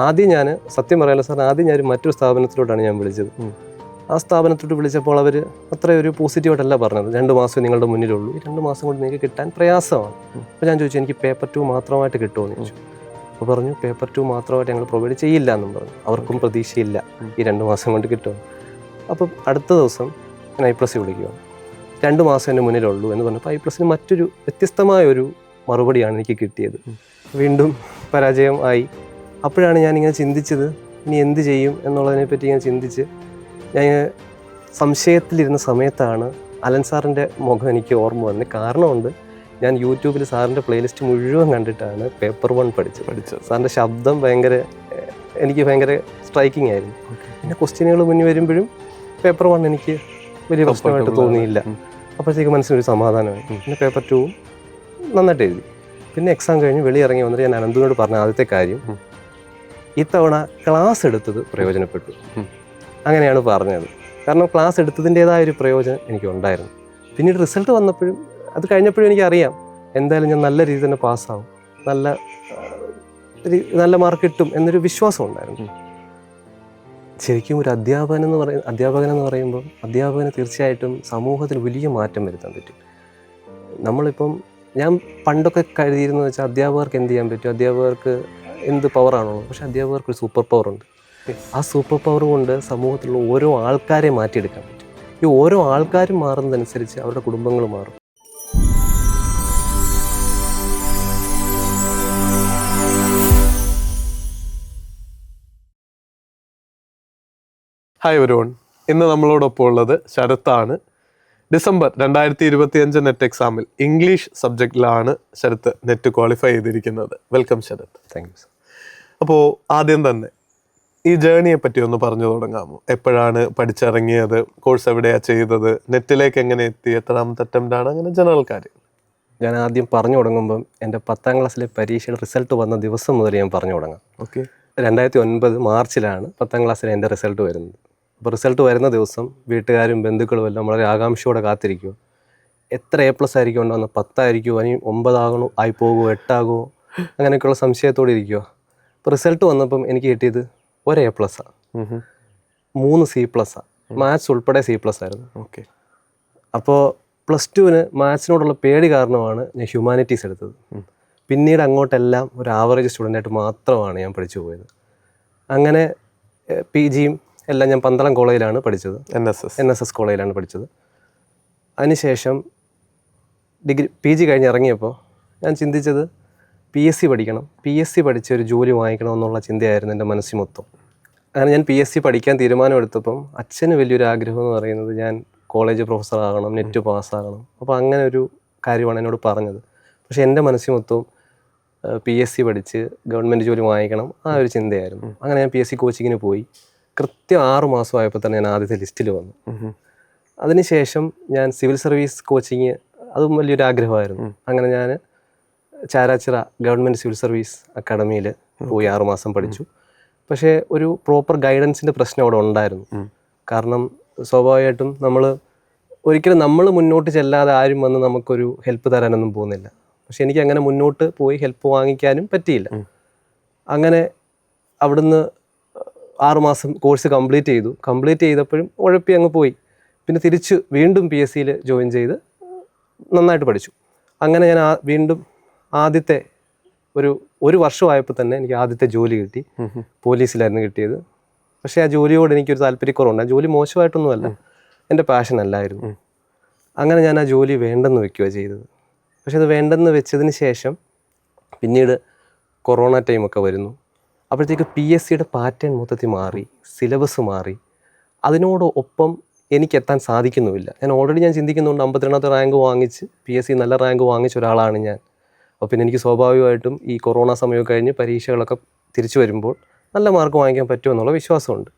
ആദ്യം ഞാൻ സത്യം പറയാലോ സാർ, ആദ്യം ഞാൻ മറ്റൊരു സ്ഥാപനത്തിലോട്ടാണ് ഞാൻ വിളിച്ചത്. ആ സ്ഥാപനത്തോട്ട് വിളിച്ചപ്പോൾ അവർ അത്രയൊരു പോസിറ്റീവായിട്ടല്ല പറഞ്ഞത്. 2 മാസം നിങ്ങളുടെ മുന്നിലുള്ളൂ, ഈ 2 മാസം കൊണ്ട് നിങ്ങൾക്ക് കിട്ടാൻ പ്രയാസമാണ്. അപ്പോൾ ഞാൻ ചോദിച്ചു എനിക്ക് പേപ്പർ 2 മാത്രമായിട്ട് കിട്ടുമോ എന്ന് ചോദിച്ചു. അപ്പോൾ പറഞ്ഞു പേപ്പർ 2 മാത്രമായിട്ട് ഞങ്ങൾ പ്രൊവൈഡ് ചെയ്യില്ല എന്നും പറഞ്ഞു. അവർക്കും പ്രതീക്ഷയില്ല ഈ 2 മാസം കൊണ്ട് കിട്ടുമെന്ന്. അപ്പം അടുത്ത ദിവസം ഞാൻ I+C വിളിക്കുകയാണ്. 2 മാസം എൻ്റെ മുന്നിലുള്ളൂ എന്ന് പറഞ്ഞപ്പോൾ I+ന് മറ്റൊരു വ്യത്യസ്തമായൊരു മറുപടിയാണ് എനിക്ക് കിട്ടിയത്. വീണ്ടും പരാജയം ആയി. അപ്പോഴാണ് ഞാനിങ്ങനെ ചിന്തിച്ചത് ഇനി എന്ത് ചെയ്യും എന്നുള്ളതിനെപ്പറ്റി ഞാൻ ചിന്തിച്ച് ഞാൻ സംശയത്തിലിരുന്ന സമയത്താണ് അലൻ സാറിൻ്റെ മുഖം എനിക്ക് ഓർമ്മ വന്നത്. കാരണമുണ്ട്, ഞാൻ യൂട്യൂബിൽ സാറിൻ്റെ പ്ലേലിസ്റ്റ് മുഴുവൻ കണ്ടിട്ടാണ് പേപ്പർ 1 പഠിച്ചത്. സാറിൻ്റെ ശബ്ദം എനിക്ക് ഭയങ്കര സ്ട്രൈക്കിംഗ് ആയിരുന്നു. പിന്നെ ക്വസ്റ്റ്യനുകൾ മുന്നിൽ വരുമ്പോഴും പേപ്പർ 1 എനിക്ക് വലിയ പ്രശ്നമായിട്ട് തോന്നിയില്ല. അപ്പോഴത്തേക്ക് മനസ്സിനൊരു സമാധാനമായി. പിന്നെ പേപ്പർ 2 നന്നായിട്ട് എഴുതി. പിന്നെ എക്സാം കഴിഞ്ഞ് വെളിയിറങ്ങി വന്നിട്ട് ഞാൻ അനന്തുവിനോട് പറഞ്ഞ ആദ്യത്തെ കാര്യം, ഇത്തവണ ക്ലാസ് എടുത്തത് പ്രയോജനപ്പെട്ടു. അങ്ങനെയാണ് പറഞ്ഞത്. കാരണം ക്ലാസ് എടുത്തതിൻ്റേതായ ഒരു പ്രയോജനം എനിക്കുണ്ടായിരുന്നു. പിന്നീട് റിസൾട്ട് വന്നപ്പോഴും അത് കഴിഞ്ഞപ്പോഴും എനിക്കറിയാം എന്തായാലും ഞാൻ നല്ല രീതിയിൽ തന്നെ പാസ്സാവും, നല്ല മാർക്ക് കിട്ടും എന്നൊരു വിശ്വാസം ഉണ്ടായിരുന്നു. ശരിക്കും ഒരു അധ്യാപകൻ എന്ന് പറയുമ്പോൾ അധ്യാപകന് തീർച്ചയായിട്ടും സമൂഹത്തിൽ വലിയ മാറ്റം വരുത്താൻ പറ്റും. നമ്മളിപ്പം ഞാൻ പണ്ടൊക്കെ കരുതിയിരുന്നു വെച്ചാൽ അധ്യാപകർക്ക് എന്ത് ചെയ്യാൻ പറ്റും, അധ്യാപകർക്ക് എന്ത് പവറാണോ, പക്ഷെ അധ്യാപകർക്ക് ഒരു സൂപ്പർ പവർ ഉണ്ട്. ആ സൂപ്പർ പവർ കൊണ്ട് സമൂഹത്തിലുള്ള ഓരോ ആൾക്കാരെ മാറ്റിയെടുക്കാൻ പറ്റും. ഈ ഓരോ ആൾക്കാരും മാറുന്നതനുസരിച്ച് അവരുടെ കുടുംബങ്ങൾ മാറും. ഹായ് എവരിവൺ, ഇന്ന് നമ്മളോടൊപ്പം ഉള്ളത് ശരത്താണ്. ഡിസംബർ 2025 നെറ്റ് എക്സാമിൽ ഇംഗ്ലീഷ് സബ്ജക്റ്റിലാണ് ശരത്ത് നെറ്റ് ക്വാളിഫൈ ചെയ്തിരിക്കുന്നത്. Welcome Sarath. Thank you sir. അപ്പോൾ ആദ്യം തന്നെ ഈ ജേണിയെ പറ്റി ഒന്ന് പറഞ്ഞു തുടങ്ങാമോ? എപ്പോഴാണ് പഠിച്ചിറങ്ങിയത്, കോഴ്സ് എവിടെയാണ് ചെയ്തത്, നെറ്റിലേക്ക് എങ്ങനെ എത്തി, എത്രാമത്തെ അറ്റംപ്റ്റാണ്, അങ്ങനെ ജനറൽ കാര്യം. ഞാൻ ആദ്യം പറഞ്ഞു തുടങ്ങുമ്പം എൻ്റെ 10ാം ക്ലാസ്സിലെ പരീക്ഷയുടെ റിസൾട്ട് വന്ന ദിവസം മുതൽ ഞാൻ പറഞ്ഞു തുടങ്ങാം. ഓക്കെ. 2009 മാർച്ചിലാണ് 10ാം ക്ലാസ്സിലെ എൻ്റെ റിസൾട്ട് വരുന്നത്. അപ്പോൾ റിസൾട്ട് വരുന്ന ദിവസം വീട്ടുകാരും ബന്ധുക്കളും എല്ലാം വളരെ ആകാംക്ഷയോടെ കാത്തിരിക്കും. എത്ര A+ ആയിരിക്കും ഉണ്ടാകുന്നത്, 10 ആയിരിക്കുമോ, ഇനി 9 ആകണോ, ആയി പോകുമോ, 8 ആകുമോ, അങ്ങനെയൊക്കെയുള്ള സംശയത്തോടെ ഇരിക്കുക. അപ്പോൾ റിസൾട്ട് വന്നപ്പം എനിക്ക് കിട്ടിയത് ഒരു A+, 3 C+, മാത്സ് ഉൾപ്പെടെ C+ ആയിരുന്നു. ഓക്കെ. അപ്പോൾ +2-ന് മാത്സിനോടുള്ള പേടി കാരണമാണ് ഞാൻ ഹ്യൂമാനിറ്റീസ് എടുത്തത്. പിന്നീട് അങ്ങോട്ടെല്ലാം ഒരു ആവറേജ് സ്റ്റുഡൻ്റായിട്ട് മാത്രമാണ് ഞാൻ പഠിച്ചു പോയത്. അങ്ങനെ PGയും എല്ലാം ഞാൻ പന്തളം കോളേജിലാണ് പഠിച്ചത്, NSS കോളേജിലാണ് പഠിച്ചത്. അതിനുശേഷം PG കഴിഞ്ഞ് ഇറങ്ങിയപ്പോൾ ഞാൻ ചിന്തിച്ചത് PSC പഠിക്കണം, PSC പഠിച്ച് ഒരു ജോലി വാങ്ങിക്കണം എന്നുള്ള ചിന്തയായിരുന്നു എൻ്റെ മനസ്സിൽ മൊത്തം. അങ്ങനെ ഞാൻ PSC പഠിക്കാൻ തീരുമാനമെടുത്തപ്പം അച്ഛന് വലിയൊരു ആഗ്രഹം എന്ന് പറയുന്നത് ഞാൻ കോളേജ് പ്രൊഫസർ ആകണം, നെറ്റ് പാസ്സാകണം. അപ്പോൾ അങ്ങനെ ഒരു കാര്യമാണ് എന്നോട് പറഞ്ഞത്. പക്ഷേ എൻ്റെ മനസ്സിൽ മൊത്തം PSC പഠിച്ച് ഗവൺമെൻറ് ജോലി വാങ്ങിക്കണം, ആ ഒരു ചിന്തയായിരുന്നു. അങ്ങനെ ഞാൻ PSC കോച്ചിങ്ങിന് പോയി. കൃത്യം 6 മാസമായപ്പോൾ തന്നെ ഞാൻ ആദ്യത്തെ ലിസ്റ്റിൽ വന്നു. അതിനുശേഷം ഞാൻ സിവിൽ സർവീസ് കോച്ചിങ്, അതും വലിയൊരു ആഗ്രഹമായിരുന്നു. അങ്ങനെ ഞാൻ ചാരാച്ചിറ ഗവൺമെൻറ് സിവിൽ സർവീസ് അക്കാഡമിയിൽ പോയി 6 മാസം പഠിച്ചു. പക്ഷേ ഒരു പ്രോപ്പർ ഗൈഡൻസിൻ്റെ പ്രശ്നം അവിടെ ഉണ്ടായിരുന്നു. കാരണം സ്വാഭാവികമായിട്ടും ഒരിക്കലും നമ്മൾ മുന്നോട്ട് ചെല്ലാതെ ആരും വന്ന് നമുക്കൊരു ഹെൽപ്പ് തരാനൊന്നും പോകുന്നില്ല. പക്ഷെ എനിക്ക് അങ്ങനെ മുന്നോട്ട് പോയി ഹെൽപ്പ് വാങ്ങിക്കാനും പറ്റിയില്ല. അങ്ങനെ അവിടുന്ന് 6 മാസം കോഴ്സ് കംപ്ലീറ്റ് ചെയ്തപ്പോഴും ഉഴപ്പി അങ്ങ് പോയി. പിന്നെ തിരിച്ച് വീണ്ടും PSCയിൽ ജോയിൻ ചെയ്ത് നന്നായിട്ട് പഠിച്ചു. അങ്ങനെ ഞാൻ വീണ്ടും ആദ്യത്തെ ഒരു വർഷമായപ്പോൾ തന്നെ എനിക്ക് ആദ്യത്തെ ജോലി കിട്ടി. പോലീസിലായിരുന്നു കിട്ടിയത്. പക്ഷേ ആ ജോലിയോട് എനിക്കൊരു താല്പര്യക്കുറവുണ്ട്. ആ ജോലി മോശമായിട്ടൊന്നുമല്ല, എൻ്റെ പാഷൻ അല്ലായിരുന്നു. അങ്ങനെ ഞാൻ ആ ജോലി വേണ്ടെന്ന് വെക്കുകയാണ് ചെയ്തത്. പക്ഷെ അത് വേണ്ടെന്ന് വെച്ചതിന് ശേഷം പിന്നീട് കൊറോണ ടൈമൊക്കെ വരുന്നു. അപ്പോഴത്തേക്ക് PSCയുടെ പാറ്റേൺ മൊത്തത്തിൽ മാറി, സിലബസ് മാറി. അതിനോടൊപ്പം എനിക്കെത്താൻ സാധിക്കുന്നുമില്ല. ഞാൻ ചിന്തിക്കുന്നുണ്ട് 52ാമത്തെ റാങ്ക് വാങ്ങിച്ച് PSC നല്ല റാങ്ക് വാങ്ങിച്ച ഒരാളാണ് ഞാൻ. അപ്പോൾ പിന്നെ എനിക്ക് സ്വാഭാവികമായിട്ടും ഈ കൊറോണ സമയം കഴിഞ്ഞ് പരീക്ഷകളൊക്കെ തിരിച്ചു വരുമ്പോൾ നല്ല മാർക്ക് വാങ്ങിക്കാൻ പറ്റുമെന്നുള്ള വിശ്വാസമുണ്ട്.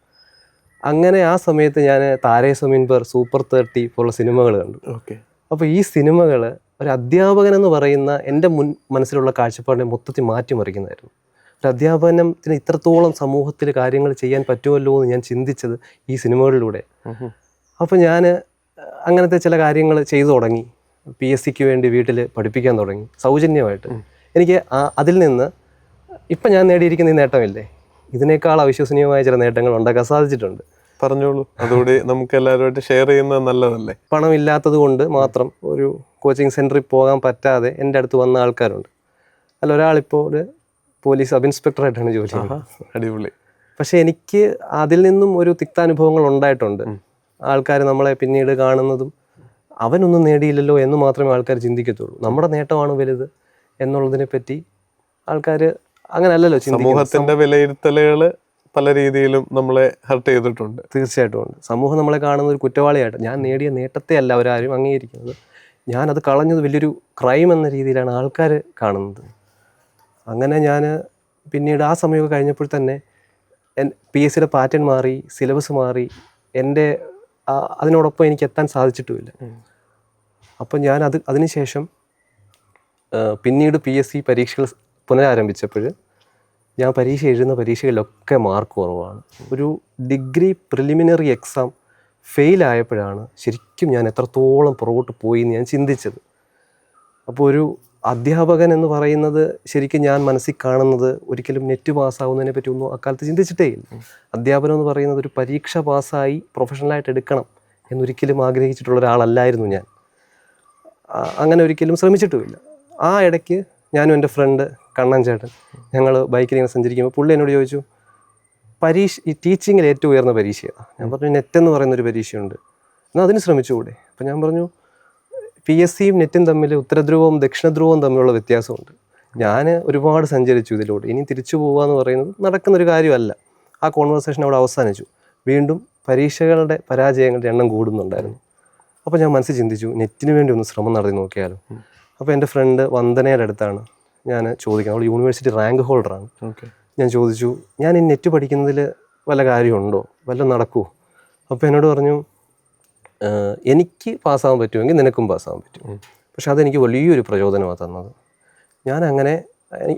അങ്ങനെ ആ സമയത്ത് ഞാൻ താരേ സമീൻ പർ, സൂപ്പർ 30 പോലുള്ള സിനിമകൾ കണ്ടു. ഓക്കെ. അപ്പോൾ ഈ സിനിമകൾ ഒരു അധ്യാപകൻ എന്ന് പറയുന്ന എൻ്റെ മനസ്സിലുള്ള കാഴ്ചപ്പാടിനെ മൊത്തത്തിൽ മാറ്റിമറിക്കുന്നതായിരുന്നു. ഒരു അധ്യാപനത്തിന് ഇത്രത്തോളം സമൂഹത്തിൽ കാര്യങ്ങൾ ചെയ്യാൻ പറ്റുമല്ലോ എന്ന് ഞാൻ ചിന്തിച്ചത് ഈ സിനിമകളിലൂടെ. അപ്പോൾ ഞാൻ അങ്ങനത്തെ ചില കാര്യങ്ങൾ ചെയ്തു തുടങ്ങി. PSCക്ക് വേണ്ടി വീട്ടിൽ പഠിപ്പിക്കാൻ തുടങ്ങി സൗജന്യമായിട്ട്. എനിക്ക് അതിൽ നിന്ന് ഇപ്പം ഞാൻ നേടിയിരിക്കുന്ന ഈ നേട്ടമില്ലേ, ഇതിനേക്കാൾ അവിശ്വസനീയമായ ചില നേട്ടങ്ങൾ ഉണ്ടാക്കാൻ സാധിച്ചിട്ടുണ്ട്. പറഞ്ഞോളൂ, അതുകൂടി നമുക്ക് എല്ലാവരുമായിട്ട് ഷെയർ ചെയ്യുന്നത് നല്ലതല്ലേ. പണമില്ലാത്തത് കൊണ്ട് മാത്രം ഒരു കോച്ചിങ് സെൻറ്ററിൽ പോകാൻ പറ്റാതെ എൻ്റെ അടുത്ത് വന്ന ആൾക്കാരുണ്ട്. അല്ല, ഒരാളിപ്പോൾ ഒരു പോലീസ് സബ് ഇൻസ്പെക്ടറായിട്ടാണ് ജോലി ചെയ്യുന്നത്. അടിപൊളി. പക്ഷെ എനിക്ക് അതിൽ നിന്നും ഒരു തിക്താനുഭവങ്ങൾ ഉണ്ടായിട്ടുണ്ട്. ആൾക്കാർ നമ്മളെ പിന്നീട് കാണുന്നതും അവനൊന്നും നേടിയില്ലല്ലോ എന്ന് മാത്രമേ ആൾക്കാർ ചിന്തിക്കത്തുള്ളൂ. നമ്മുടെ നേട്ടമാണ് വലുത് എന്നുള്ളതിനെ പറ്റി ആൾക്കാർ അങ്ങനെയല്ലല്ലോ ചിന്തിക്കുന്നത്. സമൂഹത്തിന്റെ വിലയിരുത്തലുകൾ പല രീതിയിലും നമ്മളെ ഹർട്ട് ചെയ്തിട്ടുണ്ട്. തീർച്ചയായിട്ടും ഉണ്ട്. സമൂഹം നമ്മളെ കാണുന്ന ഒരു കുറ്റവാളിയായിട്ട്, ഞാൻ നേടിയ നേട്ടത്തെ അല്ല അവരാരും അംഗീകരിക്കുന്നത്, ഞാനത് കളഞ്ഞത് വലിയൊരു ക്രൈം എന്ന രീതിയിലാണ് ആൾക്കാർ കാണുന്നത്. അങ്ങനെ ഞാൻ പിന്നീട് ആ സമയമൊക്കെ കഴിഞ്ഞപ്പോൾ തന്നെ PSCയുടെ പാറ്റേൺ മാറി, സിലബസ് മാറി, എൻ്റെ അതിനോടൊപ്പം എനിക്ക് എത്താൻ സാധിച്ചിട്ടുമില്ല. അപ്പം ഞാൻ അതിനുശേഷം പിന്നീട് PSC പരീക്ഷകൾ പുനരാരംഭിച്ചപ്പോൾ ഞാൻ പരീക്ഷ എഴുതുന്ന പരീക്ഷകളിലൊക്കെ മാർക്ക് കുറവാണ്. ഒരു ഡിഗ്രി പ്രിലിമിനറി എക്സാം ഫെയിലായപ്പോഴാണ് ശരിക്കും ഞാൻ എത്രത്തോളം പുറകോട്ട് പോയി എന്ന് ഞാൻ ചിന്തിച്ചത്. അപ്പോൾ ഒരു അധ്യാപകൻ എന്ന് പറയുന്നത് ശരിക്കും ഞാൻ മനസ്സിൽ കാണുന്നത് ഒരിക്കലും നെറ്റ് പാസ്സാവുന്നതിനെ പറ്റി ഒന്നും അക്കാലത്ത് ചിന്തിച്ചിട്ടേ ഇല്ല. അധ്യാപനം എന്ന് പറയുന്നത് ഒരു പരീക്ഷ പാസ്സായി പ്രൊഫഷണലായിട്ട് എടുക്കണം എന്നൊരിക്കലും ആഗ്രഹിച്ചിട്ടുള്ള ഒരാളല്ലായിരുന്നു ഞാൻ. അങ്ങനെ ഒരിക്കലും ശ്രമിച്ചിട്ടുമില്ല. ആ ഇടയ്ക്ക് ഞാനും എൻ്റെ ഫ്രണ്ട് കണ്ണൻ ചേട്ടൻ ഞങ്ങൾ ബൈക്കിൽ ഇങ്ങനെ സഞ്ചരിക്കുമ്പോൾ പുള്ളി എന്നോട് ചോദിച്ചു, ഈ ടീച്ചിങ്ങിൽ ഏറ്റവും ഉയർന്ന പരീക്ഷയാണ്. ഞാൻ പറഞ്ഞു, നെറ്റ് എന്ന് പറയുന്നൊരു പരീക്ഷയുണ്ട്, എന്നാൽ അതിന് ശ്രമിച്ചുകൂടെ? അപ്പം ഞാൻ പറഞ്ഞു, PSCയും നെറ്റും തമ്മിൽ ഉത്തരധ്രുവവും ദക്ഷിണധ്രുവവും തമ്മിലുള്ള വ്യത്യാസമുണ്ട്. ഞാൻ ഒരുപാട് സഞ്ചരിച്ചു ഇതിലൂടെ, ഇനി തിരിച്ചു പോകുക എന്ന് പറയുന്നത് നടക്കുന്നൊരു കാര്യമല്ല. ആ കോൺവെർസേഷൻ അവിടെ അവസാനിച്ചു. വീണ്ടും പരീക്ഷകളുടെ പരാജയങ്ങളുടെ എണ്ണം കൂടുന്നുണ്ടായിരുന്നു. അപ്പോൾ ഞാൻ മനസ്സിൽ ചിന്തിച്ചു, നെറ്റിന് വേണ്ടി ഒന്ന് ശ്രമം നടത്തി നോക്കിയാലോ. അപ്പോൾ എൻ്റെ ഫ്രണ്ട് വന്ദനയുടെ അടുത്താണ് ഞാൻ ചോദിക്കുന്നത്. അവൾ യൂണിവേഴ്സിറ്റി റാങ്ക് ഹോൾഡറാണ്. ഞാൻ ചോദിച്ചു, ഞാൻ ഈ നെറ്റ് പഠിക്കുന്നതിൽ വല്ല കാര്യമുണ്ടോ, വല്ലതും നടക്കുമോ? അപ്പോൾ എന്നോട് പറഞ്ഞു, എനിക്ക് പാസ്സാകാൻ പറ്റുമെങ്കിൽ നിനക്കും പാസ്സാകാൻ പറ്റും. പക്ഷെ അതെനിക്ക് വലിയൊരു പ്രചോദനമാണ് തന്നത്. ഞാനങ്ങനെ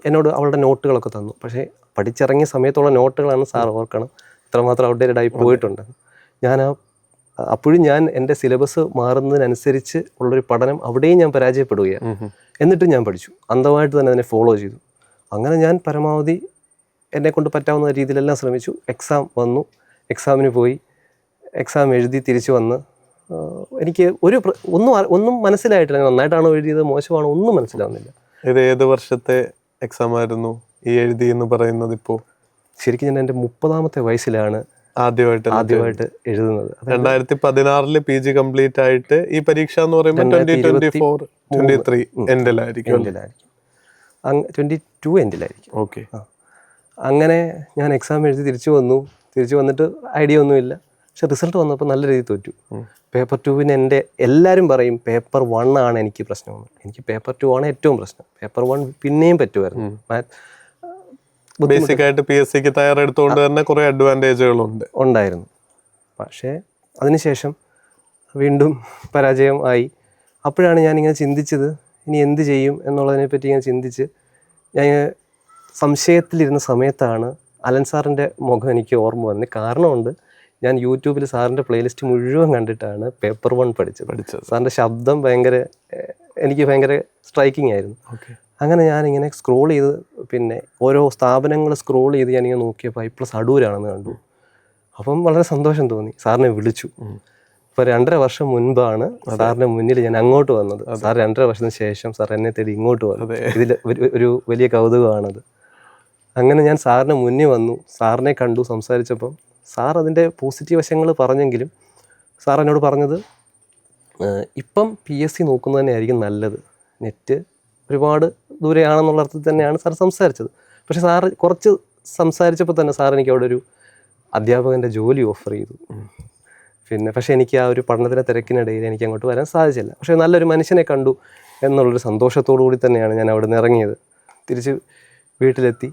എന്നോട് അവളുടെ നോട്ടുകളൊക്കെ തന്നു. പക്ഷേ പഠിച്ചിറങ്ങിയ സമയത്തുള്ള നോട്ടുകളാണ് സാർ ഓർക്കണം ഇത്രമാത്രം ഔട്ട്ഡേറ്റഡായി പോയിട്ടുണ്ട്. അപ്പോഴും ഞാൻ എൻ്റെ സിലബസ് മാറുന്നതിനനുസരിച്ച് ഉള്ളൊരു പഠനം അവിടെയും ഞാൻ പരാജയപ്പെടുകയാണ്. എന്നിട്ടും ഞാൻ പഠിച്ചു, അന്ധമായിട്ട് തന്നെ അതിനെ ഫോളോ ചെയ്തു. അങ്ങനെ ഞാൻ പരമാവധി എന്നെക്കൊണ്ട് പറ്റാവുന്ന രീതിയിലെല്ലാം ശ്രമിച്ചു. എക്സാം വന്നു, എക്സാമിന് പോയി, എക്സാം എഴുതി തിരിച്ചു വന്ന് എനിക്ക് ഒന്നും മനസ്സിലായിട്ടില്ല. നന്നായിട്ടാണോ എഴുതിയത്, മോശമാണോ, ഒന്നും മനസ്സിലാവുന്നില്ല. ഇത് ഏത് വർഷത്തെ എക്സാം ആയിരുന്നു ഈ എഴുതി എന്ന് പറയുന്നത്? ഇപ്പോൾ ശരിക്കും ഞാൻ എൻ്റെ 30ാമത്തെ വയസ്സിലാണ് ആദ്യമായിട്ട് എഴുതുന്നത്. 2016 PG കംപ്ലീറ്റ് ആയിട്ട് ഈ പരീക്ഷ എന്ന് പറയുമ്പോൾ 2023 എൻഡിലായിരിക്കും. 22 എൻഡിലായിരിക്കും. ഓക്കെ. അങ്ങനെ ഞാൻ എക്സാം എഴുതി തിരിച്ചു വന്നിട്ട് ഐഡിയ ഒന്നുമില്ല. പക്ഷെ റിസൾട്ട് വന്നപ്പോൾ നല്ല രീതിയിൽ തോറ്റു. പേപ്പർ 2വിന് എൻ്റെ എല്ലാവരും പറയും പേപ്പർ 1 ആണ് എനിക്ക് പ്രശ്നമെന്ന്. എനിക്ക് പേപ്പർ 2 ആണ് ഏറ്റവും പ്രശ്നം. പേപ്പർ 1 പിന്നെയും പറ്റുമായിരുന്നു. ബേസിക്കായിട്ട് PSCക്ക് തയ്യാറെടുത്തുകൊണ്ട് തന്നെ കുറേ അഡ്വാൻറ്റേജുകളുണ്ട് ഉണ്ടായിരുന്നു. പക്ഷേ അതിനുശേഷം വീണ്ടും പരാജയം ആയി. അപ്പോഴാണ് ഞാനിങ്ങനെ ചിന്തിച്ചത്, ഇനി എന്ത് ചെയ്യും എന്നുള്ളതിനെ പറ്റി ഞാൻ ചിന്തിച്ച് ഞാൻ സംശയത്തിലിരുന്ന സമയത്താണ് അലൻ സാറിൻ്റെ മുഖം എനിക്ക് ഓർമ്മ വന്നത്. കാരണമുണ്ട്, ഞാൻ യൂട്യൂബിൽ സാറിൻ്റെ പ്ലേലിസ്റ്റ് മുഴുവൻ കണ്ടിട്ടാണ് പേപ്പർ 1 പഠിച്ചത്. സാറിൻ്റെ ശബ്ദം എനിക്ക് ഭയങ്കര സ്ട്രൈക്കിംഗ് ആയിരുന്നു. അങ്ങനെ ഞാനിങ്ങനെ സ്ക്രോൾ ചെയ്ത് പിന്നെ ഓരോ സ്ഥാപനങ്ങൾ സ്ക്രോൾ ചെയ്ത് ഞാനിങ്ങനെ നോക്കിയപ്പോൾ I+ അടൂരാണെന്ന് കണ്ടു. അപ്പം വളരെ സന്തോഷം തോന്നി. സാറിനെ വിളിച്ചു. ഇപ്പോൾ 2.5 വർഷം മുൻപാണ് സാറിൻ്റെ മുന്നിൽ ഞാൻ അങ്ങോട്ട് വന്നത്. സാർ 2.5 വർഷത്തിന് ശേഷം സാർ എന്നെ തേടി ഇങ്ങോട്ട് വന്നു. ഇതിൽ ഒരു വലിയ കൗതുകമാണത്. അങ്ങനെ ഞാൻ സാറിന് മുന്നിൽ വന്നു, സാറിനെ കണ്ടു, സംസാരിച്ചപ്പം സാർ അതിൻ്റെ പോസിറ്റീവ് വശങ്ങൾ പറഞ്ഞെങ്കിലും സാർ എന്നോട് പറഞ്ഞത്, ഇപ്പം PSC നോക്കുന്നത് തന്നെയായിരിക്കും നല്ലത്, നെറ്റ് ഒരുപാട് ദൂരെയാണെന്നുള്ള അർത്ഥത്തിൽ തന്നെയാണ് സാർ സംസാരിച്ചത്. പക്ഷേ സാറ് കുറച്ച് സംസാരിച്ചപ്പോൾ തന്നെ സാർ എനിക്ക് അവിടെ ഒരു അധ്യാപകൻ്റെ ജോലി ഓഫർ ചെയ്തു. പക്ഷേ എനിക്ക് ആ ഒരു പഠനത്തിൻ്റെ തിരക്കിനിടയിൽ എനിക്ക് അങ്ങോട്ട് വരാൻ സാധിച്ചില്ല. പക്ഷേ നല്ലൊരു മനുഷ്യനെ കണ്ടു എന്നുള്ളൊരു സന്തോഷത്തോടു കൂടി തന്നെയാണ് ഞാൻ അവിടെ നിന്ന് ഇറങ്ങിയത്. തിരിച്ച് വീട്ടിലെത്തി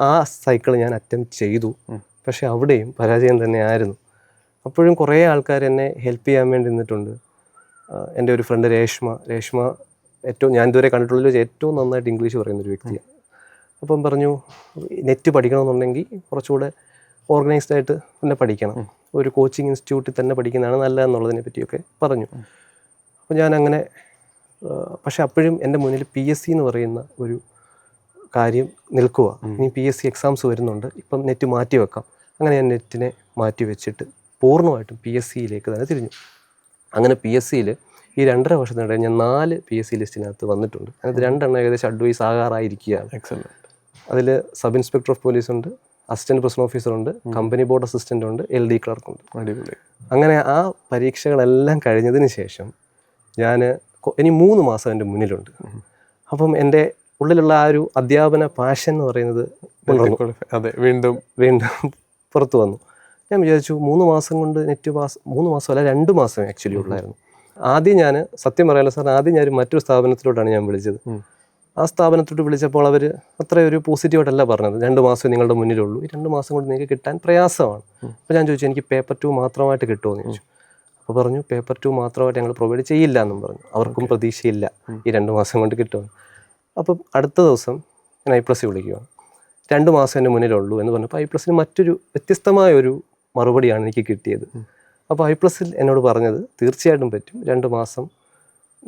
ആ സൈക്കിൾ ഞാൻ അറ്റംപ്റ്റ് ചെയ്തു. പക്ഷേ അവിടെയും പരാജയം തന്നെയായിരുന്നു. അപ്പോഴും കുറേ ആൾക്കാർ എന്നെ ഹെൽപ്പ് ചെയ്യാൻ വേണ്ടി നിന്നിട്ടുണ്ട്. എൻ്റെ ഒരു ഫ്രണ്ട് രേഷ്മ ഞാൻ ഇതുവരെ കണ്ടിട്ടുള്ളതിൽ ഏറ്റവും നന്നായിട്ട് ഇംഗ്ലീഷ് പറയുന്നൊരു വ്യക്തിയാണ്. അപ്പം പറഞ്ഞു, നെറ്റ് പഠിക്കണമെന്നുണ്ടെങ്കിൽ കുറച്ചുകൂടെ ഓർഗനൈസ്ഡ് ആയിട്ട് തന്നെ പഠിക്കണം, ഒരു കോച്ചിങ് ഇൻസ്റ്റിറ്റ്യൂട്ടിൽ തന്നെ പഠിക്കുന്നതാണ് നല്ലതെന്നുള്ളതിനെ പറ്റിയൊക്കെ പറഞ്ഞു. അപ്പോൾ ഞാനങ്ങനെ, പക്ഷെ അപ്പോഴും എൻ്റെ മുന്നിൽ PSC എന്ന് പറയുന്ന ഒരു കാര്യം നിൽക്കുക. ഇനി PSC എക്സാംസ് വരുന്നുണ്ട്, ഇപ്പം നെറ്റ് മാറ്റി വെക്കാം. അങ്ങനെ ഞാൻ നെറ്റിനെ മാറ്റി വെച്ചിട്ട് പൂർണ്ണമായിട്ടും PSCയിലേക്ക് തന്നെ തിരിഞ്ഞു. അങ്ങനെ PSCയിൽ ഈ 2.5 വർഷത്തിനിടെ ഞാൻ 4 PSC ലിസ്റ്റിനകത്ത് വന്നിട്ടുണ്ട്. അതിനകത്ത് 2 എണ്ണം ഏകദേശം അഡ്വൈസ് ആകാറായിരിക്കുകയാണ്. എക്സലന്റ്. അതിൽ സബ് ഇൻസ്പെക്ടർ ഓഫ് പോലീസ് ഉണ്ട്, അസിസ്റ്റന്റ് പ്രസിഡന്റ് ഓഫീസർ ഉണ്ട്, കമ്പനി ബോർഡ് അസിസ്റ്റന്റ് ഉണ്ട്, LD ക്ലർക്ക് ഉണ്ട്. അടിപൊളി. അങ്ങനെ ആ പരീക്ഷകളെല്ലാം കഴിഞ്ഞതിന് ശേഷം ഞാൻ ഇനി 3 മാസം എൻ്റെ മുന്നിലുണ്ട്. അപ്പം എൻ്റെ ഉള്ളിലുള്ള ആ ഒരു അധ്യാപന പാഷൻ എന്ന് പറയുന്നത് അതെ, വീണ്ടും പുറത്തു വന്നു. ഞാൻ വിചാരിച്ചു 3 മാസം കൊണ്ട് നെറ്റ് പാസ്, 3 മാസമല്ല 2 മാസമേ ആക്ച്വലി ഉള്ളായിരുന്നു. ആദ്യം ഞാൻ സത്യം പറയാലോ സാർ, ആദ്യം ഞാൻ മറ്റൊരു സ്ഥാപനത്തിലോട്ടാണ് ഞാൻ വിളിച്ചത്. ആ സ്ഥാപനത്തോട്ട് വിളിച്ചപ്പോൾ അവർ അത്രയൊരു പോസിറ്റീവായിട്ടല്ല പറഞ്ഞത്. 2 മാസം നിങ്ങളുടെ മുന്നിലുള്ളൂ, ഈ 2 മാസം കൊണ്ട് നിങ്ങൾക്ക് കിട്ടാൻ പ്രയാസമാണ്. അപ്പോൾ ഞാൻ ചോദിച്ചു എനിക്ക് പേപ്പർ 2 മാത്രമായിട്ട് കിട്ടുമോ എന്ന് ചോദിച്ചു. അപ്പോൾ പറഞ്ഞു പേപ്പർ 2 മാത്രമായിട്ട് ഞങ്ങൾ പ്രൊവൈഡ് ചെയ്യില്ല എന്നും പറഞ്ഞു. അവർക്കും പ്രതീക്ഷയില്ല ഈ 2 മാസം കൊണ്ട് കിട്ടുമെന്ന്. അപ്പം അടുത്ത ദിവസം ഞാൻ I+ വിളിക്കുകയാണ്. 2 മാസം എൻ്റെ മുന്നിലുള്ളൂ എന്ന് പറഞ്ഞപ്പോൾ I+ന് മറ്റൊരു വ്യത്യസ്തമായ ഒരു മറുപടിയാണ് എനിക്ക് കിട്ടിയത്. അപ്പോൾ I+ൽ എന്നോട് പറഞ്ഞത് തീർച്ചയായിട്ടും പറ്റും, 2 മാസം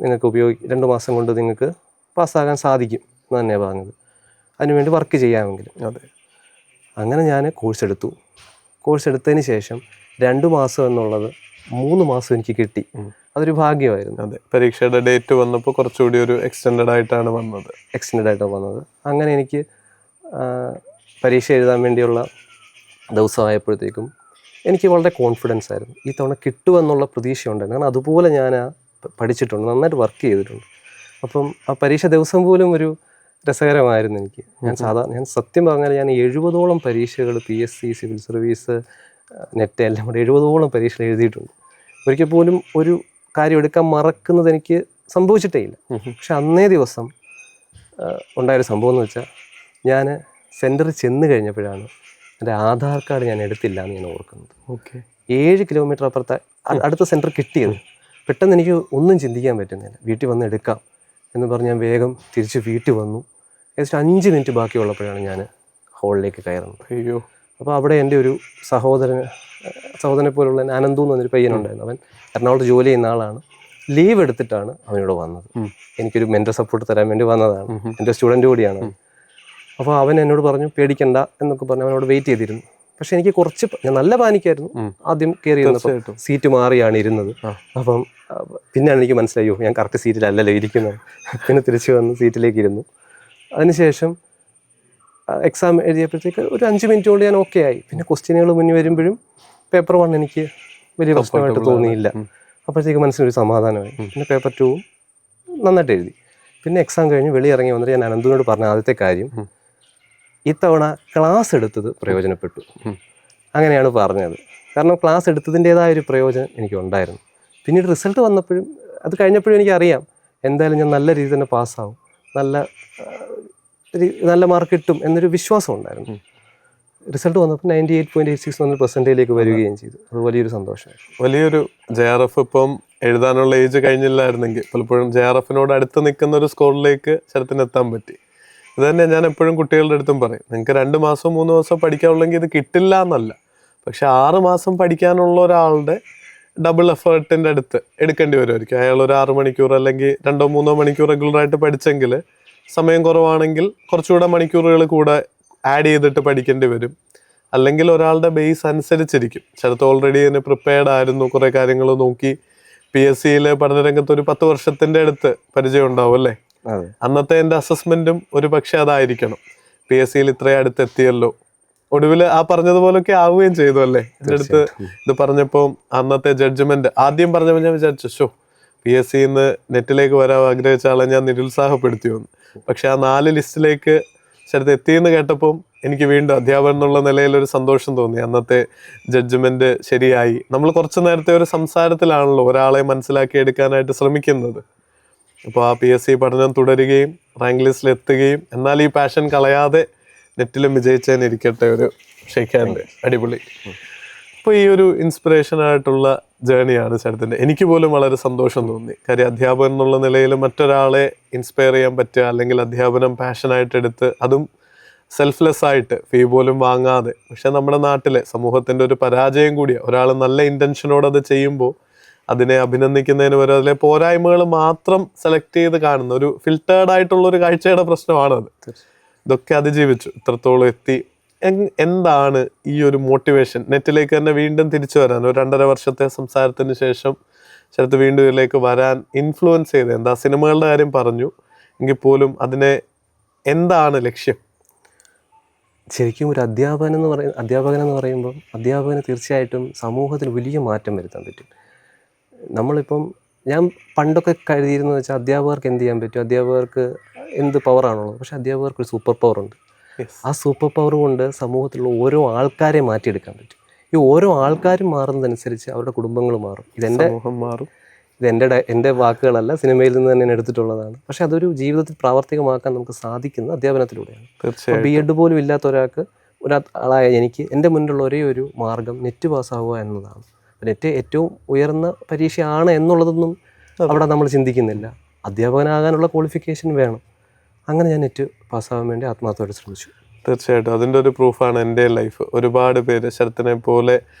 നിങ്ങൾക്ക് 2 മാസം കൊണ്ട് നിങ്ങൾക്ക് പാസ്സാകാൻ സാധിക്കും എന്ന് തന്നെയാണ് പറഞ്ഞത്. അതിനുവേണ്ടി വർക്ക് ചെയ്യാമെങ്കിലും. അതെ. അങ്ങനെ ഞാൻ കോഴ്സ് എടുത്തതിന് ശേഷം 2 മാസം എന്നുള്ളത് 3 മാസം എനിക്ക് കിട്ടി. അതൊരു ഭാഗ്യമായിരുന്നു. അതെ, പരീക്ഷയുടെ ഡേറ്റ് വന്നപ്പോൾ കുറച്ചുകൂടി ഒരു എക്സ്റ്റെൻഡഡ് ആയിട്ടാണ് വന്നത്. അങ്ങനെ എനിക്ക് പരീക്ഷ എഴുതാൻ വേണ്ടിയുള്ള ദിവസമായപ്പോഴത്തേക്കും എനിക്ക് വളരെ കോൺഫിഡൻസ് ആയിരുന്നു. ഈ തവണ കിട്ടുമെന്നുള്ള പ്രതീക്ഷ ഉണ്ടായിരുന്നു. കാരണം അതുപോലെ ഞാൻ പഠിച്ചിട്ടുണ്ട്, നന്നായിട്ട് വർക്ക് ചെയ്തിട്ടുണ്ട്. അപ്പം ആ പരീക്ഷ ദിവസം പോലും ഒരു രസകരമായിരുന്നു എനിക്ക്. ഞാൻ സത്യം പറഞ്ഞാൽ ഞാൻ 70ഓളം പരീക്ഷകൾ PSC, സിവിൽ സർവീസ്, നെറ്റ് എല്ലാം കൂടെ 70ഓളം പരീക്ഷകൾ എഴുതിയിട്ടുണ്ട്. ഒരിക്കൽ പോലും ഒരു കാര്യം എടുക്കാൻ മറക്കുന്നത് എനിക്ക് സംഭവിച്ചിട്ടേ ഇല്ല. പക്ഷെ അന്നേ ദിവസം ഉണ്ടായൊരു സംഭവം എന്ന് വെച്ചാൽ, ഞാൻ സെൻറ്ററിൽ ചെന്ന് കഴിഞ്ഞപ്പോഴാണ് എൻ്റെ ആധാർ കാർഡ് ഞാൻ എടുത്തില്ല എന്ന് ഞാൻ ഓർക്കുന്നത്. 7 കിലോമീറ്റർ അപ്പുറത്ത് അടുത്ത സെൻറ്റർ കിട്ടിയത്. പെട്ടെന്ന് എനിക്ക് ഒന്നും ചിന്തിക്കാൻ പറ്റുന്നില്ല. വീട്ടിൽ വന്ന് എടുക്കാം എന്ന് പറഞ്ഞ് ഞാൻ വേഗം തിരിച്ച് വീട്ടിൽ വന്നു. ഏകദേശം 5 മിനിറ്റ് ബാക്കിയുള്ളപ്പോഴാണ് ഞാൻ ഹാളിലേക്ക് കയറുന്നത്. അയ്യോ. അപ്പോൾ അവിടെ എൻ്റെ ഒരു സഹോദരനെ പോലുള്ള അനന്തു എന്ന് പറഞ്ഞൊരു പയ്യനുണ്ടായിരുന്നു. അവൻ എറണാകുളത്ത് ജോലി ചെയ്യുന്ന ആളാണ്. ലീവ് എടുത്തിട്ടാണ് അവനോട് വന്നത്. എനിക്കൊരു മെൻ്റൽ സപ്പോർട്ട് തരാൻ വേണ്ടി വന്നതാണ്. എൻ്റെ സ്റ്റുഡൻറ്റ് കൂടിയാണ്. അപ്പോൾ അവൻ എന്നോട് പറഞ്ഞു പേടിക്കണ്ട എന്നൊക്കെ പറഞ്ഞ് അവനോട് വെയിറ്റ് ചെയ്തിരുന്നു. പക്ഷെ എനിക്ക് ഞാൻ നല്ല പാനിക്കായിരുന്നു. ആദ്യം കയറി ഇരുന്നപ്പോൾ സീറ്റ് മാറിയാണ് ഇരുന്നത്. അപ്പം പിന്നെയാണ് എനിക്ക് മനസ്സിലായോ ഞാൻ കറക്റ്റ് സീറ്റിലല്ലല്ലോ ഇരിക്കുന്നത്. പിന്നെ തിരിച്ച് വന്ന് സീറ്റിലേക്ക് ഇരുന്നു. അതിനുശേഷം എക്സാം എഴുതിയപ്പോഴത്തേക്ക് ഒരു 5 മിനിറ്റ് കൊണ്ട് ഞാൻ ഓക്കെ ആയി. പിന്നെ ക്വസ്റ്റ്യനുകൾ മുന്നിൽ വരുമ്പോഴും പേപ്പർ 1 എനിക്ക് വലിയ പ്രശ്നമായിട്ട് തോന്നിയില്ല. അപ്പോഴത്തേക്ക് മനസ്സിനൊരു സമാധാനമായി. പിന്നെ പേപ്പർ 2 നന്നായിട്ട് എഴുതി. പിന്നെ എക്സാം കഴിഞ്ഞ് വെളിയിറങ്ങി വന്നിട്ട് ഞാൻ അനന്തുവിനോട് പറഞ്ഞ ആദ്യത്തെ കാര്യം, ഇത്തവണ ക്ലാസ് എടുത്തത് പ്രയോജനപ്പെട്ടു. അങ്ങനെയാണ് പറഞ്ഞത്. കാരണം ക്ലാസ് എടുത്തതിൻ്റേതായൊരു പ്രയോജനം എനിക്കുണ്ടായിരുന്നു. പിന്നീട് റിസൾട്ട് വന്നപ്പോഴും അത് കഴിഞ്ഞപ്പോഴും എനിക്കറിയാം എന്തായാലും ഞാൻ നല്ല രീതിയിൽ തന്നെ പാസ്സാവും, നല്ല മാർക്ക് കിട്ടും എന്നൊരു വിശ്വാസം ഉണ്ടായിരുന്നു. റിസൾട്ട് വന്നപ്പോൾ 98.86 എന്നൊരു പെർസെൻറ്റേജിലേക്ക് വരികയും ചെയ്തു. അത് വലിയൊരു സന്തോഷമായിരുന്നു. വലിയൊരു JRF ഇപ്പം എഴുതാനുള്ള ഏജ് കഴിഞ്ഞില്ലായിരുന്നെങ്കിൽ പലപ്പോഴും JRFിനോട് അടുത്ത് നിൽക്കുന്ന ഒരു സ്കോറിലേക്ക് ശരത്തിനെത്താൻ പറ്റി. ഇത് തന്നെ ഞാൻ എപ്പോഴും കുട്ടികളുടെ അടുത്തും പറയും, നിങ്ങൾക്ക് 2 മാസം 3 മാസം പഠിക്കാനുള്ളെങ്കിൽ ഇത് കിട്ടില്ല എന്നല്ല. പക്ഷെ 6 മാസം പഠിക്കാനുള്ള ഒരാളുടെ ഡബിൾ എഫേർട്ടിൻ്റെ അടുത്ത് എടുക്കേണ്ടി വരുമായിരിക്കും. അയാൾ ഒരു 6 മണിക്കൂർ അല്ലെങ്കിൽ 2-3 മണിക്കൂർ റെഗുലറായിട്ട് പഠിച്ചെങ്കിൽ സമയം കുറവാണെങ്കിൽ കുറച്ചുകൂടെ മണിക്കൂറുകൾ കൂടെ ആഡ് ചെയ്തിട്ട് പഠിക്കേണ്ടി വരും. അല്ലെങ്കിൽ ഒരാളുടെ ബേസ് അനുസരിച്ചിരിക്കും. ചിലത്ത് ഓൾറെഡി അതിന് പ്രിപ്പയർഡ് ആയിരുന്നു, കുറേ കാര്യങ്ങൾ നോക്കി. PSCയിൽ പഠനരംഗത്ത് ഒരു 10 വർഷത്തിൻ്റെ അടുത്ത് പരിചയം ഉണ്ടാവും അല്ലേ? അന്നത്തെ എൻ്റെ അസസ്മെൻറ്റും ഒരു പക്ഷേ അതായിരിക്കണം. PSCയിൽ ഇത്രയും അടുത്ത് എത്തിയല്ലോ, ഒടുവിൽ ആ പറഞ്ഞതുപോലൊക്കെ ആവുകയും ചെയ്തു അല്ലേ? എൻ്റെ അടുത്ത് ഇത് പറഞ്ഞപ്പോൾ അന്നത്തെ ജഡ്ജ്മെൻറ്റ് ആദ്യം പറഞ്ഞപ്പോൾ ഞാൻ വിചാരിച്ചു PSCന്ന് നെറ്റിലേക്ക് വരാൻ ആഗ്രഹിച്ച ആളെ ഞാൻ നിരുത്സാഹപ്പെടുത്തിയോന്ന്. പക്ഷെ ആ 4 ലിസ്റ്റിലേക്ക് ശരത്ത് എത്തിയെന്ന് കേട്ടപ്പം എനിക്ക് വീണ്ടും അധ്യാപകൻ എന്നുള്ള നിലയിലൊരു സന്തോഷം തോന്നി. അന്നത്തെ ജഡ്ജ്മെൻറ്റ് ശരിയായി. നമ്മൾ കുറച്ച് നേരത്തെ ഒരു സംസാരത്തിലാണല്ലോ ഒരാളെ മനസ്സിലാക്കി എടുക്കാനായിട്ട് ശ്രമിക്കുന്നത്. അപ്പോൾ ആ PSC പഠനം തുടരുകയും റാങ്ക് ലിസ്റ്റിൽ എത്തുകയും എന്നാൽ ഈ പാഷൻ കളയാതെ നെറ്റിലും വിജയിച്ചതിനിരിക്കട്ടെ ഒരു ഷേക്ക് ഹാൻഡ്. അടിപൊളി. അപ്പോൾ ഈ ഒരു ഇൻസ്പിറേഷനായിട്ടുള്ള ജേണിയാണ് ശരത്തിൻ്റെ. എനിക്ക് പോലും വളരെ സന്തോഷം തോന്നി. കാര്യം അധ്യാപകൻ എന്നുള്ള നിലയിൽ മറ്റൊരാളെ ഇൻസ്പയർ ചെയ്യാൻ പറ്റുക, അല്ലെങ്കിൽ അധ്യാപനം പാഷനായിട്ട് എടുത്ത് അതും സെൽഫ്ലെസ് ആയിട്ട് ഫീ പോലും വാങ്ങാതെ. പക്ഷെ നമ്മുടെ നാട്ടിലെ സമൂഹത്തിൻ്റെ ഒരു പരാജയം കൂടിയാണ്. ഒരാൾ നല്ല ഇൻറ്റൻഷനോട് അത് ചെയ്യുമ്പോൾ അതിനെ അഭിനന്ദിക്കുന്നതിന് വരെ അതിലെ പോരായ്മകൾ മാത്രം സെലക്ട് ചെയ്ത് കാണുന്ന ഒരു ഫിൽറ്റേർഡ് ആയിട്ടുള്ളൊരു കാഴ്ചയുടെ പ്രശ്നമാണത്. ഇതൊക്കെ അതിജീവിച്ചു, ഇത്രത്തോളം എത്തി. എന്താണ് ഈ ഒരു മോട്ടിവേഷൻ നെറ്റിലേക്ക് തന്നെ വീണ്ടും തിരിച്ചു വരാൻ, ഒരു 2.5 വർഷത്തെ സംസാരത്തിന് ശേഷം ശരത്ത് വീണ്ടും ഇതിലേക്ക് വരാൻ ഇൻഫ്ലുവൻസ് ചെയ്ത് എന്താ? സിനിമകളുടെ കാര്യം പറഞ്ഞു എങ്കിൽ പോലും അതിനെ എന്താണ് ലക്ഷ്യം? ശരിക്കും ഒരു അധ്യാപകൻ എന്ന് പറയുമ്പം അധ്യാപകന് തീർച്ചയായിട്ടും സമൂഹത്തിൽ വലിയ മാറ്റം വരുത്താൻ പറ്റും. നമ്മളിപ്പം ഞാൻ പണ്ടൊക്കെ കരുതിയിരുന്നു വെച്ചാൽ അധ്യാപകർക്ക് എന്ത് ചെയ്യാൻ പറ്റും, അധ്യാപകർക്ക് എന്ത് പവറാണുള്ളത്. പക്ഷേ അധ്യാപകർക്ക് ഒരു സൂപ്പർ പവറുണ്ട്. ആ സൂപ്പർ പവർ കൊണ്ട് സമൂഹത്തിലുള്ള ഓരോ ആൾക്കാരെ മാറ്റിയെടുക്കാൻ പറ്റും. ഈ ഓരോ ആൾക്കാരും മാറുന്നതനുസരിച്ച് അവരുടെ കുടുംബങ്ങൾ മാറും. സമൂഹം മാറും. എൻ്റെ വാക്കുകളല്ല, സിനിമയിൽ നിന്ന് തന്നെ എടുത്തിട്ടുള്ളതാണ്. പക്ഷെ അതൊരു ജീവിതത്തിൽ പ്രാവർത്തികമാക്കാൻ നമുക്ക് സാധിക്കുന്നത് അധ്യാപനത്തിലൂടെയാണ്. തീർച്ചയായും. B.Ed പോലും ഇല്ലാത്ത ഒരാളായ എനിക്ക് എൻ്റെ മുന്നിലുള്ള ഒരേ ഒരു മാർഗം നെറ്റ് പാസ്സാവുക എന്നതാണ്. നെറ്റ് ഏറ്റവും ഉയർന്ന പരീക്ഷയാണ് എന്നുള്ളതൊന്നും അവിടെ നമ്മൾ ചിന്തിക്കുന്നില്ല. അധ്യാപകനാകാനുള്ള ക്വാളിഫിക്കേഷൻ വേണം. അങ്ങനെ ഞാൻ നെറ്റ് പാസ്സാകാൻ വേണ്ടി ആത്മാർത്ഥമായിട്ട് ശ്രമിച്ചു. തീർച്ചയായിട്ടും അതിൻ്റെ ഒരു പ്രൂഫാണ് എൻ്റെ ലൈഫ്. ഒരുപാട് പേര് ശരത്തിനെ പോലെ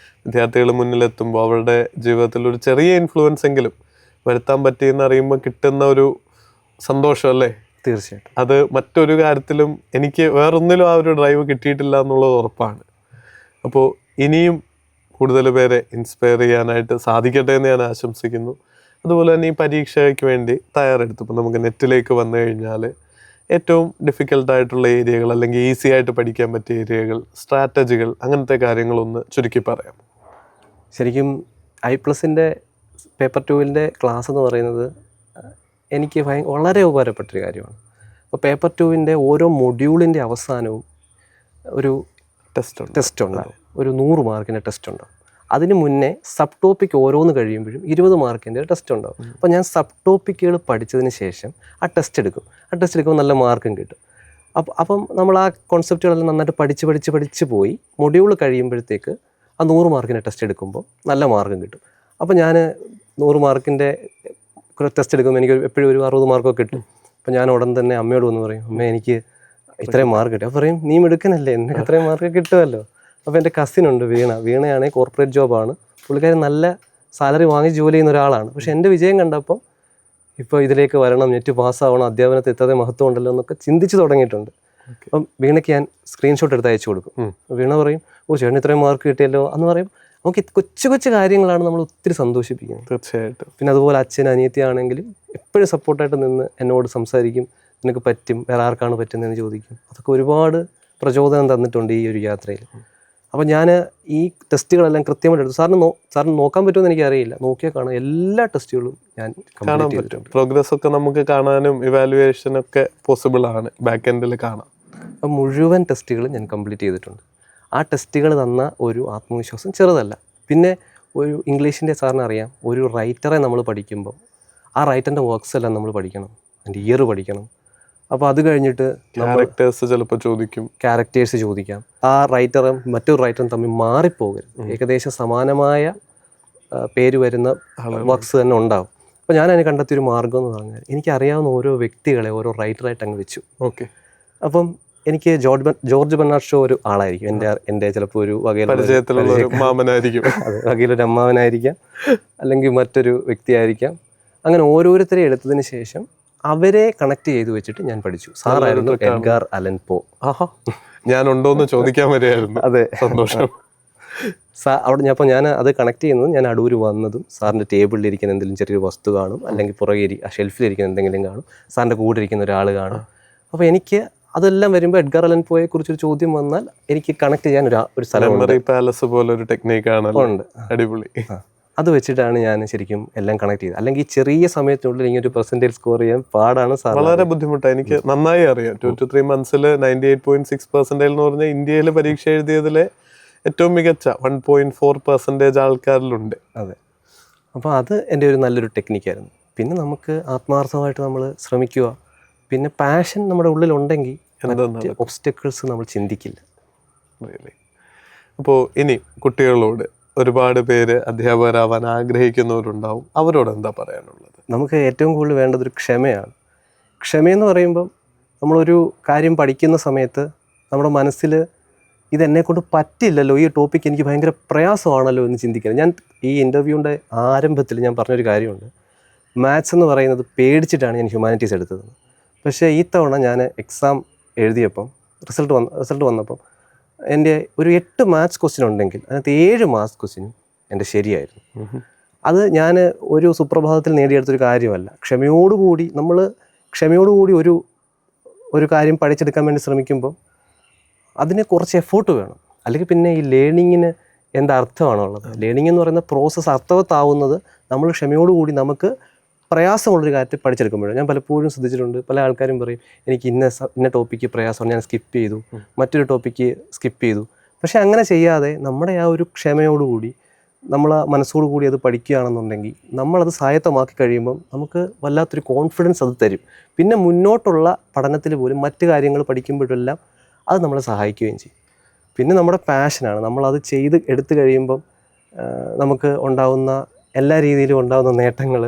വിദ്യാർത്ഥികൾ മുന്നിലെത്തുമ്പോൾ അവരുടെ ജീവിതത്തിൽ ഒരു ചെറിയ ഇൻഫ്ലുവൻസ് എങ്കിലും വരുത്താൻ പറ്റിയെന്ന് അറിയുമ്പോൾ കിട്ടുന്ന ഒരു സന്തോഷം അല്ലേ? തീർച്ചയായിട്ടും. അത് മറ്റൊരു കാര്യത്തിലും എനിക്ക് വേറൊന്നിലും ആ ഒരു ഡ്രൈവ് കിട്ടിയിട്ടില്ല എന്നുള്ളത് ഉറപ്പാണ്. അപ്പോൾ ഇനിയും കൂടുതൽ പേരെ ഇൻസ്പയർ ചെയ്യാനായിട്ട് സാധിക്കട്ടെ എന്ന് ഞാൻ ആശംസിക്കുന്നു. അതുപോലെ തന്നെ ഈ പരീക്ഷയ്ക്ക് വേണ്ടി തയ്യാറെടുത്തു. ഇപ്പോൾ നമുക്ക് നെറ്റിലേക്ക് വന്നു കഴിഞ്ഞാൽ ഏറ്റവും ഡിഫിക്കൽട്ടായിട്ടുള്ള ഏരിയകൾ അല്ലെങ്കിൽ ഈസി ആയിട്ട് പഠിക്കാൻ പറ്റിയ ഏരിയകൾ, സ്ട്രാറ്റജികൾ, അങ്ങനത്തെ കാര്യങ്ങളൊന്ന് ചുരുക്കി പറയാം. ശരിക്കും I+ൻ്റെ പേപ്പർ 2 ക്ലാസ് എന്ന് പറയുന്നത് എനിക്ക് വളരെ ഉപകാരപ്പെട്ടൊരു കാര്യമാണ്. അപ്പോൾ പേപ്പർ 2 ഓരോ മൊഡ്യൂളിൻ്റെ അവസാനവും ഒരു ടെസ്റ്റ് ഉണ്ടാകും. ഒരു 100 മാർക്കിൻ്റെ ടെസ്റ്റ് ഉണ്ടാകും. അതിന് മുന്നേ സബ് ടോപ്പിക് ഓരോന്ന് കഴിയുമ്പോഴും 20 മാർക്കിൻ്റെ ടെസ്റ്റ് ഉണ്ടാകും. അപ്പോൾ ഞാൻ സബ് ടോപ്പിക്കുകൾ പഠിച്ചതിന് ശേഷം ആ ടെസ്റ്റ് എടുക്കുമ്പോൾ നല്ല മാർക്കും കിട്ടും. അപ്പം നമ്മൾ ആ കോൺസെപ്റ്റുകളെല്ലാം നന്നായിട്ട് പഠിച്ച് പോയി മൊഡ്യൂൾ കഴിയുമ്പോഴത്തേക്ക് ആ 100 മാർക്കിൻ്റെ ടെസ്റ്റ് എടുക്കുമ്പോൾ നല്ല മാർക്കും കിട്ടും. അപ്പോൾ ഞാൻ 100 മാർക്കിൻ്റെ ടെസ്റ്റ് എടുക്കുമ്പോൾ എനിക്ക് എപ്പോഴും ഒരു 60 മാർക്കൊക്കെ കിട്ടും. അപ്പോൾ ഞാൻ ഉടൻ തന്നെ അമ്മയോട് വന്ന് പറയും, അമ്മ എനിക്ക് ഇത്രയും മാർക്ക് കിട്ടും. അപ്പോൾ പറയും, നീ മിടുക്കനല്ലേ, എനിക്ക് അത്രയും മാർക്ക് കിട്ടുമല്ലോ. അപ്പോൾ എൻ്റെ കസിനുണ്ട് വീണയാണെങ്കിൽ കോർപ്പറേറ്റ് ജോബാണ്. പുള്ളിക്കാരൻ നല്ല സാലറി വാങ്ങി ജോലി ചെയ്യുന്ന ഒരാളാണ്. പക്ഷേ എൻ്റെ വിജയം കണ്ടപ്പം ഇപ്പോൾ ഇതിലേക്ക് വരണം, നെറ്റ് പാസ്സാവണം, അധ്യാപനത്തിൽ ഇത്രയും മഹത്വം ഉണ്ടല്ലോ എന്നൊക്കെ ചിന്തിച്ച് തുടങ്ങിയിട്ടുണ്ട്. അപ്പം വീണയ്ക്ക് ഞാൻ സ്ക്രീൻഷോട്ട് എടുത്ത് അയച്ചു കൊടുക്കും. വീണ പറയും, ഓ ചേട്ടൻ ഇത്രയും മാർക്ക് കിട്ടിയല്ലോ എന്ന് പറയും. നമുക്ക് കൊച്ചു കാര്യങ്ങളാണ് നമ്മൾ ഒത്തിരി സന്തോഷിപ്പിക്കുന്നത്. തീർച്ചയായിട്ടും. പിന്നെ അതുപോലെ അച്ഛൻ അനിയത്തി ആണെങ്കിലും എപ്പോഴും സപ്പോർട്ടായിട്ട് നിന്ന് എന്നോട് സംസാരിക്കും. നിനക്ക് പറ്റും, വേറെ ആർക്കാണ് പറ്റുന്നതെന്ന് ചോദിക്കും. അതൊക്കെ ഒരുപാട് പ്രചോദനം തന്നിട്ടുണ്ട് ഈ ഒരു യാത്രയിൽ. അപ്പോൾ ഞാൻ ഈ ടെസ്റ്റുകളെല്ലാം കൃത്യമായിട്ട് എടുത്തു. സാറിന് നോക്കാൻ പറ്റുമെന്ന് എനിക്കറിയില്ല. നോക്കിയാൽ കാണാം, എല്ലാ ടെസ്റ്റുകളും ഞാൻ കാണാൻ പറ്റും. പ്രോഗ്രസ് ഒക്കെ നമുക്ക് കാണാനും ഇവാലുവേഷനൊക്കെ പോസിബിൾ ആണ്, ബാക്ക് എൻഡിൽ കാണാം. അപ്പം മുഴുവൻ ടെസ്റ്റുകളും ഞാൻ കംപ്ലീറ്റ് ചെയ്തിട്ടുണ്ട്. ആ ടെസ്റ്റുകൾ തന്ന ഒരു ആത്മവിശ്വാസം ചെറുതല്ല. പിന്നെ ഒരു ഇംഗ്ലീഷിൻ്റെ സാറിന് അറിയാം, ഒരു റൈറ്ററെ നമ്മൾ പഠിക്കുമ്പോൾ ആ റൈറ്ററിൻ്റെ വർക്ക്സ് എല്ലാം നമ്മൾ പഠിക്കണം, അതിൻ്റെ ഇയർ പഠിക്കണം. അപ്പോൾ അത് കഴിഞ്ഞിട്ട് ക്യാരക്ടേഴ്സ് ചിലപ്പോൾ ചോദിക്കാം. ആ റൈറ്ററും മറ്റൊരു റൈറ്ററും തമ്മിൽ മാറിപ്പോകരുത്. ഏകദേശം സമാനമായ പേര് വരുന്ന വർക്ക്സ് തന്നെ ഉണ്ടാവും. അപ്പോൾ ഞാൻ അതിന് കണ്ടെത്തിയൊരു മാർഗ്ഗം എന്ന് പറഞ്ഞാൽ എനിക്കറിയാവുന്ന ഓരോ വ്യക്തികളെ ഓരോ റൈറ്ററായിട്ട് അങ്ങ് വെച്ചു. ഓക്കെ. അപ്പം എനിക്ക് ജോർജ് ബെർണാഡ് ഷോ ഒരു ആളായിരിക്കും, എൻ്റെ ചിലപ്പോൾ ഒരു വകയിലൊരു അമ്മാവനായിരിക്കാം, അല്ലെങ്കിൽ മറ്റൊരു വ്യക്തിയായിരിക്കാം. അങ്ങനെ ഓരോരുത്തരെ എടുത്തതിന് ശേഷം അവരെ കണക്ട് ചെയ്ത് വെച്ചിട്ട് ഞാൻ പഠിച്ചു. സാറായിരുന്നു എഡ്ഗാർ അലൻ പോ. ഞാനുണ്ടോന്ന് ചോദിക്കാൻ വരികയായിരുന്നു. അതെ, സന്തോഷം. അപ്പോൾ ഞാൻ അത് കണക്ട് ചെയ്യുന്നത്, ഞാൻ അടൂർ വന്നതും സാറിൻ്റെ ടേബിളിൽ ഇരിക്കുന്ന എന്തെങ്കിലും ചെറിയൊരു വസ്തു കാണും, അല്ലെങ്കിൽ പുറകെ ആ ഷെൽഫിലിരിക്കുന്ന എന്തെങ്കിലും കാണും, സാറിൻ്റെ കൂടെ ഇരിക്കുന്ന ഒരാൾ കാണും. അപ്പോൾ എനിക്ക് അതെല്ലാം വരുമ്പോൾ എഡ്ഗാർ അലൻ പോയെ കുറിച്ചൊരു ചോദ്യം വന്നാൽ എനിക്ക് കണക്ട് ചെയ്യാൻ ഒരു സ്ഥലമുണ്ട്. പാലസ് പോലെ ഒരു ടെക്നിക്കാണ്. അടിപൊളി. അത് വെച്ചിട്ടാണ് ഞാൻ ശരിക്കും എല്ലാം കണക്ട് ചെയ്തത്. അല്ലെങ്കിൽ ചെറിയ സമയത്തിനുള്ളിൽ ഇങ്ങനെ ഒരു പെർസെൻറ്റേജ് സ്കോർ ചെയ്യാൻ പാടാണ് സാർ. വളരെ ബുദ്ധിമുട്ടാണ്. എനിക്ക് നന്നായി അറിയാം. 2 to 3 months 98.6% എന്ന് പറഞ്ഞാൽ ഇന്ത്യയിൽ പരീക്ഷ എഴുതിയതിലെ ഏറ്റവും മികച്ച 1.4% ആൾക്കാരിലുണ്ട്. അതെ. അപ്പോൾ അത് എൻ്റെ ഒരു നല്ലൊരു ടെക്നിക്കായിരുന്നു. പിന്നെ നമുക്ക് ആത്മാർത്ഥമായിട്ട് നമ്മൾ ശ്രമിക്കുക, പിന്നെ പാഷൻ നമ്മുടെ ഉള്ളിലുണ്ടെങ്കിൽ ഒബ്സ്റ്റക്കിൾസ് നമ്മൾ ചിന്തിക്കില്ല. അപ്പോൾ ഇനി കുട്ടികളോട് ഒരുപാട് പേര് അധ്യാപകരാവാൻ ആഗ്രഹിക്കുന്നവരുണ്ടാവും, അവരോട് എന്താ പറയാനുള്ളത്? നമുക്ക് ഏറ്റവും കൂടുതൽ വേണ്ടതൊരു ക്ഷമയാണ്. ക്ഷമയെന്ന് പറയുമ്പം നമ്മളൊരു കാര്യം പഠിക്കുന്ന സമയത്ത് നമ്മുടെ മനസ്സിൽ ഇതെന്നെക്കൊണ്ട് പറ്റില്ലല്ലോ, ഈ ടോപ്പിക്ക് എനിക്ക് ഭയങ്കര പ്രയാസമാണല്ലോ എന്ന് ചിന്തിക്കണം. ഞാൻ ഈ ഇൻ്റർവ്യൂവിൻ്റെ ആരംഭത്തിൽ ഞാൻ പറഞ്ഞൊരു കാര്യമുണ്ട്, മാത്സ് എന്ന് പറയുന്നത് പേടിച്ചിട്ടാണ് ഞാൻ ഹ്യൂമാനിറ്റീസ് എടുത്തത്. പക്ഷേ ഈ തവണ ഞാൻ എക്സാം എഴുതിയപ്പം റിസൾട്ട് വന്നപ്പം എൻ്റെ ഒരു 8 മാത്സ് ക്വസ്റ്റ്യൻ ഉണ്ടെങ്കിൽ അതിനകത്ത് 7 മാത്സ് ക്വസ്റ്റ്യനും എൻ്റെ ശരിയായിരുന്നു. അത് ഞാൻ ഒരു സുപ്രഭാതത്തിൽ നേടിയെടുത്തൊരു കാര്യമല്ല. ക്ഷമയോടുകൂടി ഒരു കാര്യം പഠിച്ചെടുക്കാൻ വേണ്ടി ശ്രമിക്കുമ്പോൾ അതിന് കുറച്ച് എഫേർട്ട് വേണം. അല്ലെങ്കിൽ പിന്നെ ഈ ലേണിങ്ങിന് എന്താ അർത്ഥമാണുള്ളത്? ലേണിംഗ് എന്ന് പറയുന്ന പ്രോസസ്സ് അർത്ഥവത്താവുന്നത് നമ്മൾ ക്ഷമയോടുകൂടി നമുക്ക് പ്രയാസമുള്ളൊരു കാര്യത്തെ പഠിച്ചെടുക്കുമ്പോഴാണ്. ഞാൻ പലപ്പോഴും ശ്രദ്ധിച്ചിട്ടുണ്ട്, പല ആൾക്കാരും പറയും എനിക്ക് ഇന്ന ടോപ്പിക്ക് പ്രയാസമാണ്, ഞാൻ സ്കിപ്പ് ചെയ്തു, മറ്റൊരു ടോപ്പിക്ക് സ്കിപ്പ് ചെയ്തു. പക്ഷെ അങ്ങനെ ചെയ്യാതെ നമ്മുടെ ആ ഒരു ക്ഷമയോടുകൂടി നമ്മൾ ആ മനസ്സോടുകൂടി അത് പഠിക്കുകയാണെന്നുണ്ടെങ്കിൽ നമ്മളത് സ്വായത്തമാക്കി കഴിയുമ്പം നമുക്ക് വല്ലാത്തൊരു കോൺഫിഡൻസ് അത് തരും. പിന്നെ മുന്നോട്ടുള്ള പഠനത്തിൽ പോലും മറ്റു കാര്യങ്ങൾ പഠിക്കുമ്പോഴെല്ലാം അത് നമ്മളെ സഹായിക്കുകയും ചെയ്യും. പിന്നെ നമ്മുടെ പാഷനാണ്, നമ്മളത് എടുത്തു കഴിയുമ്പം നമുക്ക് ഉണ്ടാകുന്ന എല്ലാ രീതിയിലും ഉണ്ടാകുന്ന നേട്ടങ്ങൾ,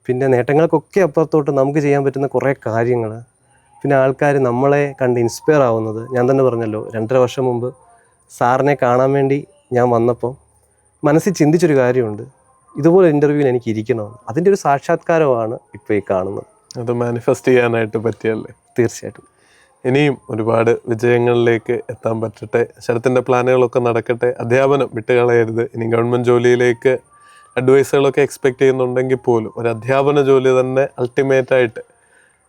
പിന്നെ നേട്ടങ്ങൾക്കൊക്കെ അപ്പുറത്തോട്ട് നമുക്ക് ചെയ്യാൻ പറ്റുന്ന കുറേ കാര്യങ്ങൾ, പിന്നെ ആൾക്കാർ നമ്മളെ കണ്ട് ഇൻസ്പയർ ആവുന്നത്. ഞാൻ തന്നെ പറഞ്ഞല്ലോ, 2.5 വർഷം മുമ്പ് സാറിനെ കാണാൻ വേണ്ടി ഞാൻ വന്നപ്പോൾ മനസ്സിൽ ചിന്തിച്ചൊരു കാര്യമുണ്ട്, ഇതുപോലെ ഇൻ്റർവ്യൂവിന് എനിക്ക് ഇരിക്കണമെന്ന്. അതിൻ്റെ ഒരു സാക്ഷാത്കാരമാണ് ഇപ്പോൾ ഈ കാണുന്നത്. അത് മാനിഫെസ്റ്റ് ചെയ്യാനായിട്ട് പറ്റിയല്ലേ? തീർച്ചയായിട്ടും. ഇനിയും ഒരുപാട് വിജയങ്ങളിലേക്ക് എത്താൻ പറ്റട്ടെ. ശരത്തിൻ്റെ പ്ലാനുകളൊക്കെ നടക്കട്ടെ. അധ്യാപനം വിട്ടുകളയരുത്. ഇനി ഗവൺമെൻറ് ജോലിയിലേക്ക് അഡ്വൈസുകളൊക്കെ എക്സ്പെക്റ്റ് ചെയ്യുന്നുണ്ടെങ്കിൽ പോലും ഒരു അധ്യാപന ജോലി തന്നെ അൾട്ടിമേറ്റായിട്ട്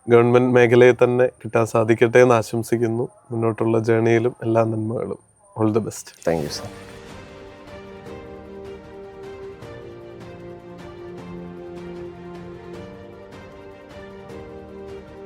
ഗവൺമെൻറ് മേഖലയിൽ തന്നെ കിട്ടാൻ സാധിക്കട്ടെ എന്ന് ആശംസിക്കുന്നു. മുന്നോട്ടുള്ള ജേണിയിലും എല്ലാ നന്മകളും. All the best. Thank you sir.